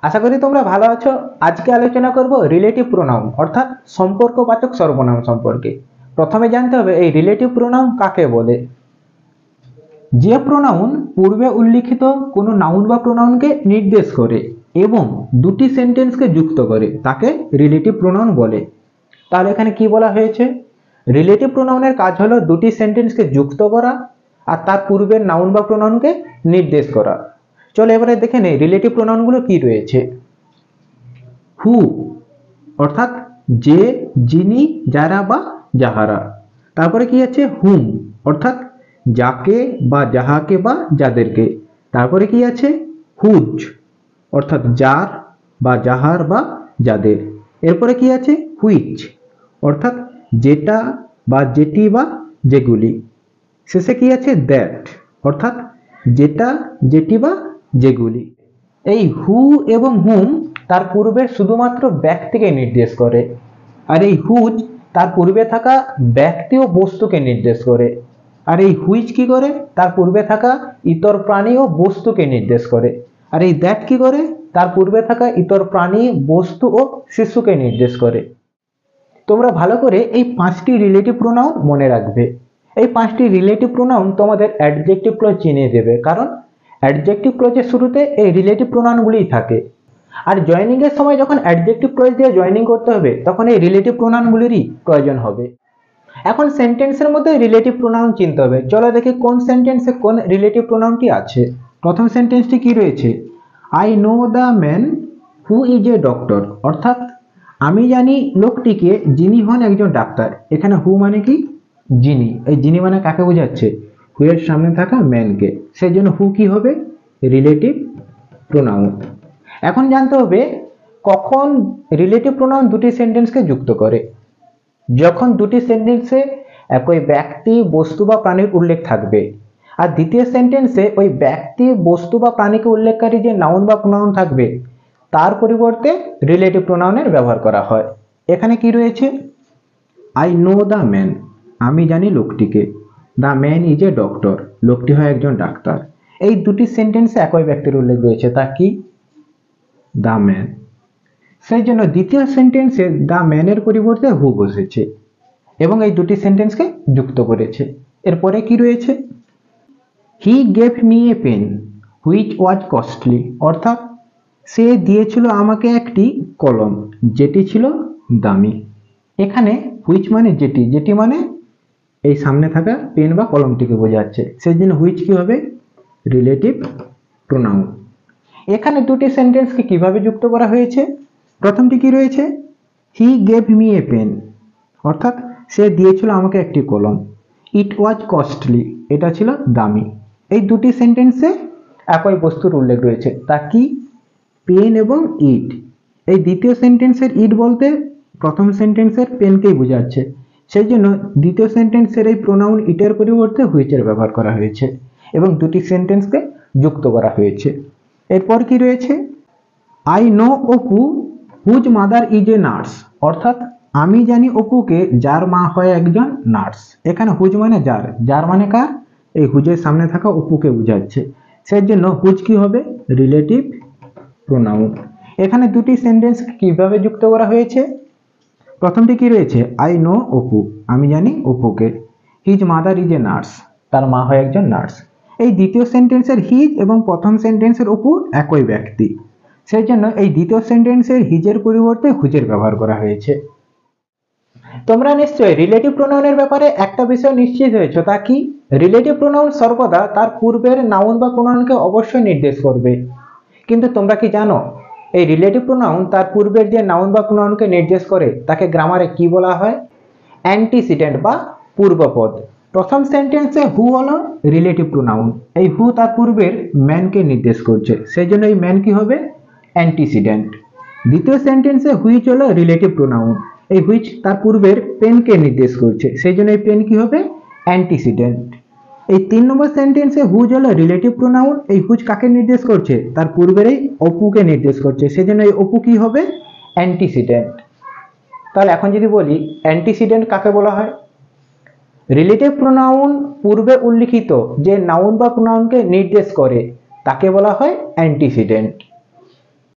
আশা করি তোমরা ভালো আছো। আজকে আলোচনা করব রিলেটিভ প্রোনাউন অর্থাৎ সম্পর্কবাচক সর্বনাম সম্পর্কে। প্রথমে জানতে হবে এই রিলেটিভ প্রোনাউন কাকে বলে। যে প্রোনাউন পূর্বে উল্লিখিত কোনো নাউন বা প্রোনাউনকে নির্দেশ করে এবং দুটি সেন্টেন্সকে যুক্ত করে তাকে রিলেটিভ প্রোনাউন বলে। তাহলে এখানে কি বলা হয়েছে, রিলেটিভ প্রোনাউনের কাজ হলো দুটি সেন্টেন্সকে যুক্ত করা আর তার পূর্বের নাউন বা প্রোনাউনকে নির্দেশ করা। চলো এবারে দেখে নেই রিলেটিভ প্রোনাউনগুলো কি রয়েছে। হু অর্থাৎ যে, যিনি, যারা বা যাহারা। তারপরে কি আছে হুম অর্থাৎ যাকে বা যাহাকে বা যাদেরকে। তারপরে কি আছে হুজ অর্থাৎ যার বা যাহার বা যাদের। এরপরে কি আছে হুইচ অর্থাৎ যেটা বা যেটি বা যেগুলি। শেষে কি আছে দ্যাট অর্থাৎ যেটা যেটি বা যেগুলি। এই হু এবং হুম তার পূর্বে শুধুমাত্র ব্যক্তিকে নির্দেশ করে, আর এই হুজ তার পূর্বে থাকা ব্যক্তি ও বস্তুকে নির্দেশ করে। আর এই হুইচ কি করে, তার পূর্বে থাকা ইতর প্রাণী ও বস্তুকে নির্দেশ করে। আর এই দ্যাট কি করে, তার পূর্বে থাকা ইতর প্রাণী, বস্তু ও শিশুকে নির্দেশ করে। তোমরা ভালো করে এই পাঁচটি রিলেটিভ প্রোনাউন মনে রাখবে। এই পাঁচটি রিলেটিভ প্রোনাউন তোমাদের অ্যাডজেক্টিভ ক্লজ চিনিয়ে দেবে, কারণ অ্যাডজেক্টিভ ক্লজের শুরুতে এই রিলেটিভ প্রোনাউনগুলিই থাকে। আর জয়েনিং এর সময় যখন অ্যাডজেক্টিভ ক্লজ দিয়ে জয়েনিং করতে হবে তখন এই রিলেটিভ প্রোনাউনগুলিরই প্রয়োজন হবে। এখন সেন্টেন্সের মধ্যে রিলেটিভ প্রোনাউন চিনতে হবে। চলো দেখি কোন সেন্টেন্সে কোন রিলেটিভ প্রোনাউনটি আছে। প্রথম সেন্টেন্সটি কি রয়েছে, I know the man who is a doctor অর্থাৎ আমি জানি লোকটিকে যিনি হন একজন ডাক্তার। এখানে হু মানে কি, যিনি। এই যিনি মানে কাকে বোঝাচ্ছে, হু এর সামনে থাকা ম্যানকে। সেই জন্য হু কি হবে, রিলেটিভ প্রোনাউন। এখন জানতে হবে কখন রিলেটিভ প্রোনাউন দুটি সেন্টেন্সকে যুক্ত করে। যখন দুটি সেন্টেন্সে একই ব্যক্তি, বস্তু বা প্রাণীর উল্লেখ থাকবে আর দ্বিতীয় সেন্টেন্সে ওই ব্যক্তি, বস্তু বা প্রাণীকে উল্লেখকারী যে নাউন বা প্রোনাউন থাকবে তার পরিবর্তে রিলেটিভ প্রোনাউনের ব্যবহার করা হয়। এখানে কি রয়েছে, আই নো দ্য ম্যান আমি জানি লোকটিকে, the man is a doctor লোকটি হয় একজন ডাক্তার। এই দুটি সেন্টেন্সে একই ব্যক্তির উল্লেখ রয়েছে, তা কি, দ্য ম্যান। সেই জন্য দ্বিতীয় সেন্টেন্সে দ্য ম্যানের পরিবর্তে হু বসেছে এবং এই দুটি সেন্টেন্সকে যুক্ত করেছে। এরপরে কি রয়েছে, he gave me a pen which was costly অর্থাৎ সে দিয়েছিল আমাকে একটি কলম যেটি ছিল দামি। এখানে হুইচ মানে যেটি, যেটি মানে এই সামনে থাকা পেন বা কলমটিকে বোঝাচ্ছে। সেই জন্য হুইচ কি হবে, রিলেটিভ প্রোনাউন। এখানে দুটি সেন্টেন্সকে কিভাবে যুক্ত করা হয়েছে। প্রথমটি কি রয়েছে, he gave me a pen অর্থাৎ সে দিয়েছিল আমাকে একটি কলম। ইট ওয়াজ কস্টলি এটা ছিল দামি। এই দুটি সেন্টেন্সে একই বস্তুর উল্লেখ রয়েছে, তা কি, পেন এবং ইট। এই দ্বিতীয় সেন্টেন্সের ইট বলতে প্রথম সেন্টেন্সের পেনকেই বোঝাচ্ছে। সেই জন্য দ্বিতীয় সেন্টেন্সের এই প্রোনাউন ইটের পরিবর্তে হুইচের ব্যবহার করা হয়েছে এবং দুটি সেন্টেন্সকে যুক্ত করা হয়েছে। এরপর কি রয়েছে, I know Apu whose mother is a nurse অর্থাৎ আমি জানি অপুকে যার মা হয় একজন নার্স। এখানে হুজ মানে যার, যার মানে কার, এই হুজের সামনে থাকা অপুকে বোঝাচ্ছে। সেই জন্য হুজ কি হবে, রিলেটিভ প্রোনাউন। এখানে দুটি সেন্টেন্স কিভাবে যুক্ত করা হয়েছে। প্রথমটি কি রয়েছে, আই নো অপু আমি জানি অপুকে, his mother is a nurse তার মা হয় একজন নার্স। এই দ্বিতীয় সেন্টেন্সের হিজ এবং প্রথম সেন্টেন্সের অপু একই ব্যক্তি। সেই জন্য এই দ্বিতীয় সেন্টেন্সের হিজের পরিবর্তে হুজের ব্যবহার করা হয়েছে। তোমরা নিশ্চয়ই রিলেটিভ প্রোনাউনের ব্যাপারে একটা বিষয় নিশ্চিত হয়েছো, তা কি, রিলেটিভ প্রোনাউন সর্বদা তার পূর্বের নাউন বা প্রোনাউনকে অবশ্যই নির্দেশ করবে। কিন্তু তোমরা কি জানো এই রিলেটিভ প্রোনাউন তার পূর্বের যে নাউন বা প্রোনাউনকে নির্দেশ করে তাকে গ্রামারে কি বলা হয়, অ্যান্টিসিডেন্ট বা পূর্বপদ। প্রথম সেন্টেন্সে হু হলো রিলেটিভ প্রোনাউন, এই হু তার পূর্বের ম্যানকে নির্দেশ করছে, সেই জন্য এই ম্যান কি হবে, অ্যান্টিসিডেন্ট। দ্বিতীয় সেন্টেন্সে হুইচ হলো রিলেটিভ প্রোনাউন, এই হুইচ তার পূর্বের পেনকে নির্দেশ করছে, সেই জন্য এই পেন কি হবে, অ্যান্টিসিডেন্ট। এই 3 নম্বর সেন্টেন্সে হুজ হলো রিলেটিভ প্রোনাউন, এই হুজ কাকে নির্দেশ করছে, তার পূর্বের এই অপুকে নির্দেশ করছে, সেজন্য এই অপু কি হবে, অ্যান্টিসিডেন্ট। তাহলে এখন যদি বলি অ্যান্টিসিডেন্ট কাকে বলা হয়, রিলেটিভ প্রোনাউন পূর্বে উল্লিখিত যে নাউন বা প্রোনাউনকে নির্দেশ করে তাকে বলা হয় অ্যান্টিসিডেন্ট।